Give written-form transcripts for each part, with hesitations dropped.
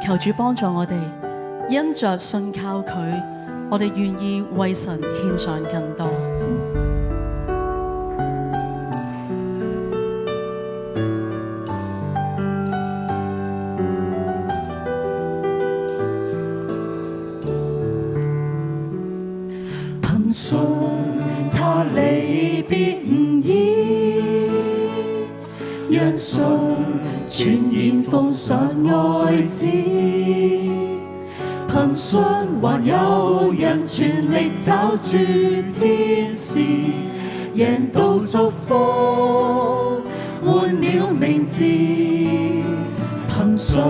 求主幫助我哋，因着信靠佢，我哋願意為神獻上更多。憑信他離別唔易，讓信全然奉上愛子。憑信還有人全力找住天使，贏到祝福，換了名字。憑信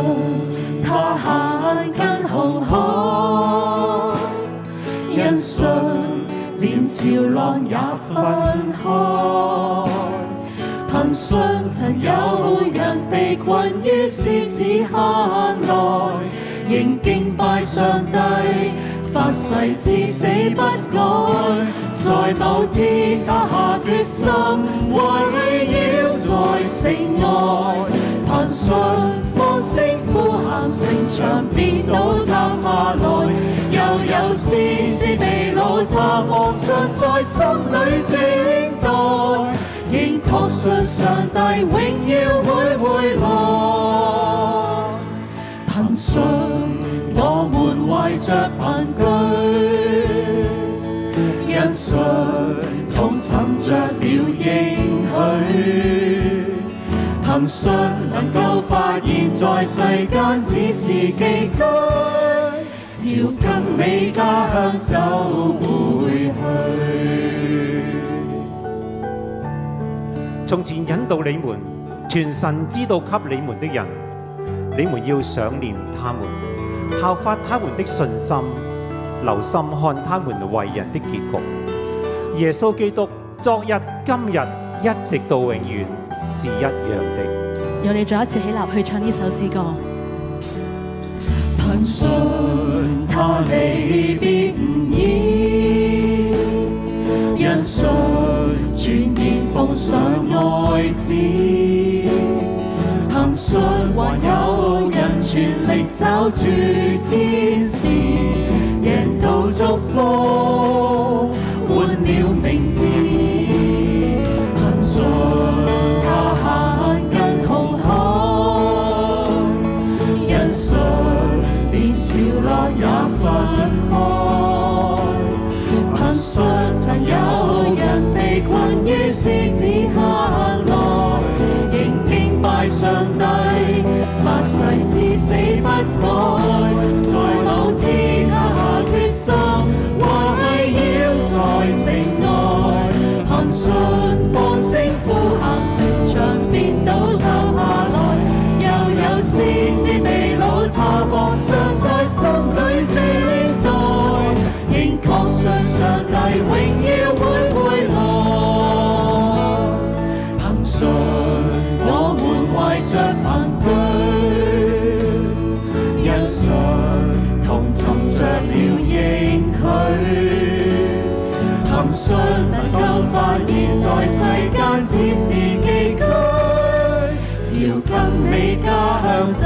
他行近紅海，因信連潮浪也分開。憑信曾有人被困於獅子坑內，仍敬拜上帝，發誓至死不改。在某天他下決心，圍繞在城外。憑信放聲呼喊，城牆變倒塌下來。又有先知被擄，他放槍在心裏靜待，仍確信上帝榮耀會回來。憑信我們懷着憑據，因信同尋着了應許。憑信能夠發現在世間只是寄居，朝更美家鄉走回去。從前引導你們傳神知道給你們的人，你們要想念他們，效法他們的信心，留心看他們為人的結局。耶穌基督昨日今日一直到永遠是一樣的。我哋再一次起立去唱呢首詩歌。憑信他離別唔易，因信全然奉上愛子。憑信還有人全力找住天使，贏到祝福，換了名字。憑信他行近紅海，因信連潮浪也分開。憑信曾有人被困於獅子坑內，仍敬拜上帝，發誓至死不改。在某天他下決心，圍繞在城外。憑信放聲呼喊，城牆變倒塌下來。又有先知被擄，他放槍在心裏靜待，仍確信上帝榮耀會回來。憑信我們懷着憑據，因信同尋着了應許。憑信能夠發現在世間只是寄居，朝更美家鄉走。